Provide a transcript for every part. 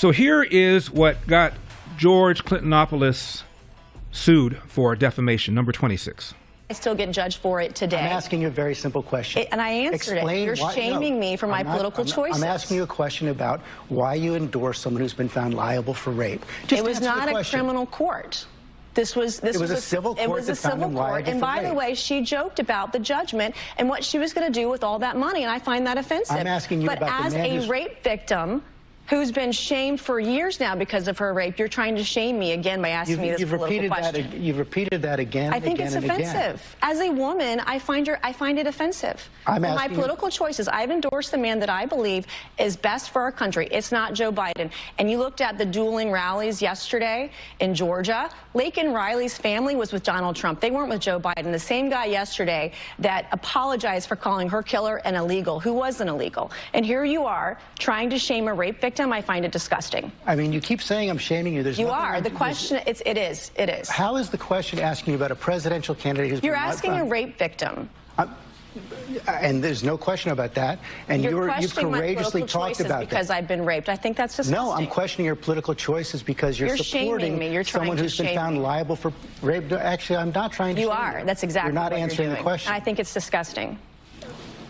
So here is what got George Stephanopoulos sued for defamation, number 26. I still get judged for it today. I'm asking you a very simple question. And I answered it. You're shaming me for my political choices. I'm asking you a question about why you endorse someone who's been found liable for rape. It was not a criminal court. This was a civil court. It was a civil court. And by the way, she joked about the judgment and what she was going to do with all that money, and I find that offensive. I'm asking you about the man as a rape victim who's been shamed for years now because of her rape, you're trying to shame me again by asking me this political question. You've repeated that again. I think it's offensive. As a woman, I find it offensive. My political choices. I've endorsed the man that I believe is best for our country. It's not Joe Biden. And you looked at the dueling rallies yesterday in Georgia. Laken Riley's family was with Donald Trump. They weren't with Joe Biden. The same guy yesterday that apologized for calling her killer an illegal, who wasn't illegal. And here you are trying to shame a rape victim. I find it disgusting. I mean, you keep saying I'm shaming you. You are. The question, it is. How is the question asking you about a presidential candidate who's been... You're asking a rape victim. And there's no question about that. And you've courageously talked about that. Because I've been raped. I think that's disgusting. No, I'm questioning your political choices because you're supporting someone who's been found liable for rape. Actually, I'm not trying to shame you. You are. That's exactly what you're doing. You're not answering the question. I think it's disgusting.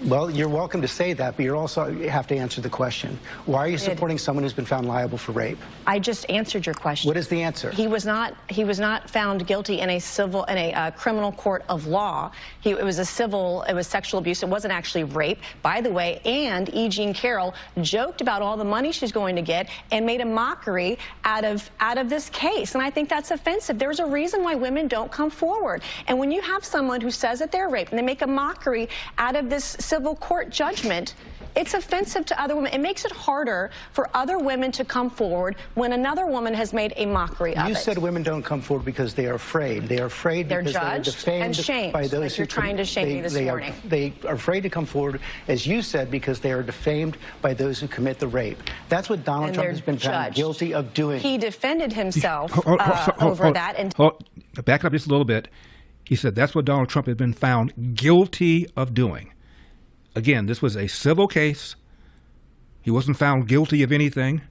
Well, you're welcome to say that, but you also have to answer the question. Why are you supporting someone who's been found liable for rape? I just answered your question. What is the answer? He was not found guilty in a criminal court of law. It was sexual abuse. It wasn't actually rape, by the way. And E. Jean Carroll joked about all the money she's going to get and made a mockery out of this case. And I think that's offensive. There's a reason why women don't come forward. And when you have someone who says that they're raped and they make a mockery out of this civil court judgment, it's offensive to other women. It makes it harder for other women to come forward when another woman has made a mockery of it. You said women don't come forward because they are afraid. They are afraid because they are defamed by those who... You're trying to shame me this morning. They are afraid to come forward, as you said, because they are defamed by those who commit the rape. That's what Donald Trump has been found guilty of doing. He defended himself over that. And back up just a little bit. He said that's what Donald Trump has been found guilty of doing. Again, this was a civil case. He wasn't found guilty of anything.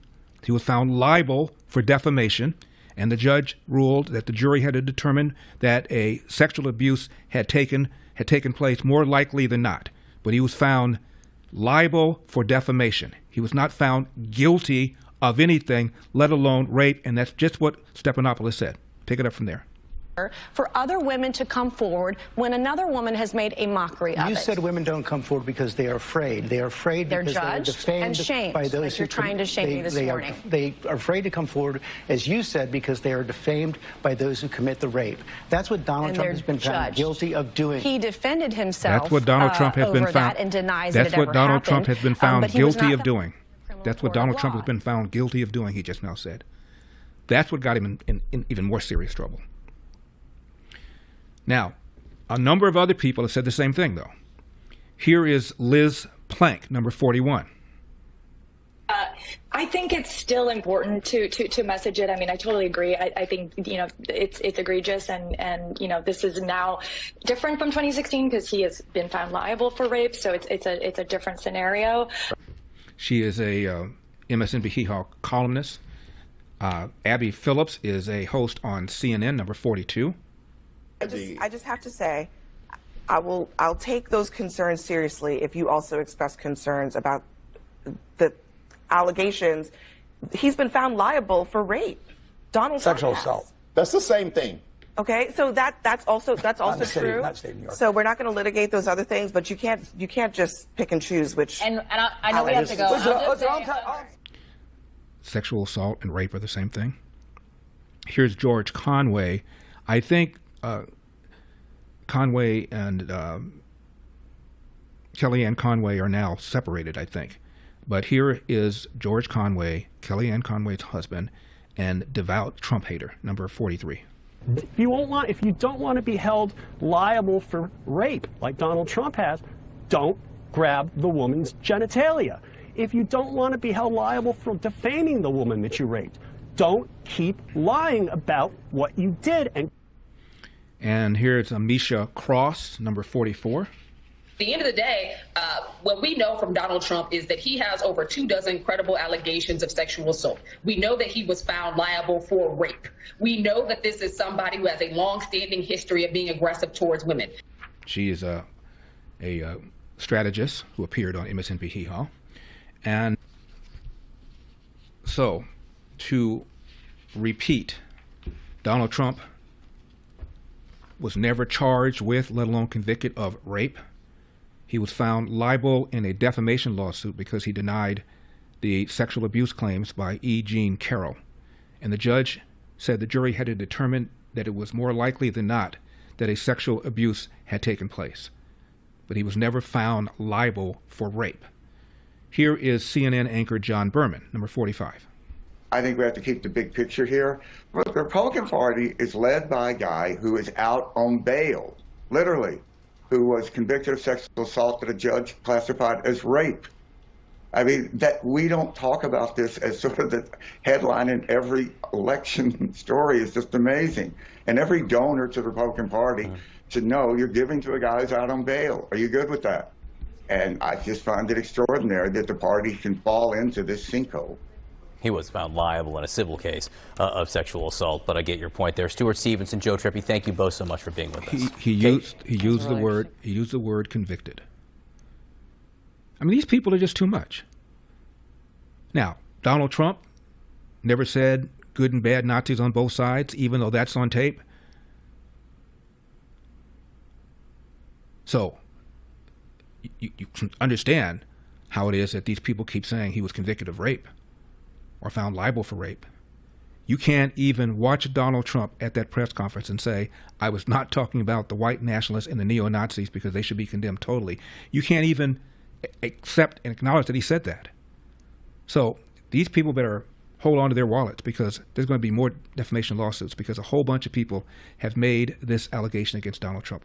He was found liable for defamation, and the judge ruled that the jury had to determine that a sexual abuse had taken place more likely than not. But he was found liable for defamation. He was not found guilty of anything, let alone rape, and that's just what Stephanopoulos said. Pick it up from there. For other women to come forward when another woman has made a mockery of it. You said women don't come forward because they are afraid. They are afraid because they are defamed by those who... You're trying to shame me this morning. They are afraid to come forward, as you said, because they are defamed by those who commit the rape. That's what Donald Trump has been found guilty of doing. He defended himself. That's what Donald Trump has been found. And denies that's what Donald Trump has been found guilty of doing. That's what Donald Trump has been found guilty of doing. He just now said. That's what got him in even more serious trouble. Now, a number of other people have said the same thing, though. Here is Liz Plank, number 41. I think it's still important to message it. I mean, I totally agree. I think, it's egregious, and this is now different from 2016 because he has been found liable for rape, so it's a different scenario. She is a MSNBC columnist. Abby Phillips is a host on CNN, number 42. I just have to say, I'll take those concerns seriously if you also express concerns about the allegations. He's been found liable for rape. Donald Trump sexual assault. That's the same thing. Okay, so that's also true. So we're not going to litigate those other things, but you can't just pick and choose which. And I know we have to go. Sexual assault and rape are the same thing. Here's George Conway. I think Conway and Kellyanne Conway are now separated, I think. But here is George Conway, Kellyanne Conway's husband, and devout Trump hater, number 43. If you don't want to be held liable for rape, like Donald Trump has, don't grab the woman's genitalia. If you don't want to be held liable for defaming the woman that you raped, don't keep lying about what you did. And here it's Amisha Cross, number 44. the end of the day, what we know from Donald Trump is that he has over 24 credible allegations of sexual assault. We know that he was found liable for rape. We know that this is somebody who has a long-standing history of being aggressive towards women. She is a strategist who appeared on MSNBC, and so to repeat, Donald Trump was never charged with, let alone convicted of rape. He was found liable in a defamation lawsuit because he denied the sexual abuse claims by E. Jean Carroll. And the judge said the jury had to determine that it was more likely than not that a sexual abuse had taken place. But he was never found liable for rape. Here is CNN anchor John Berman, number 45. I think we have to keep the big picture here. But the Republican Party is led by a guy who is out on bail, literally, who was convicted of sexual assault that a judge classified as rape. I mean, that we don't talk about this as sort of the headline in every election story is just amazing. And every donor to the Republican Party should know you're giving to a guy who's out on bail. Are you good with that? And I just find it extraordinary that the party can fall into this sinkhole. He was found liable in a civil case of sexual assault, but I get your point there. Stuart Stevenson, Joe Trippi, thank you both so much for being with us. He used the word convicted. I mean, these people are just too much. Now, Donald Trump never said good and bad Nazis on both sides, even though that's on tape. So you can understand how it is that these people keep saying he was convicted of rape or found liable for rape. You can't even watch Donald Trump at that press conference and say, I was not talking about the white nationalists and the neo-Nazis because they should be condemned totally. You can't even accept and acknowledge that he said that. So these people better hold on to their wallets, because there's going to be more defamation lawsuits because a whole bunch of people have made this allegation against Donald Trump.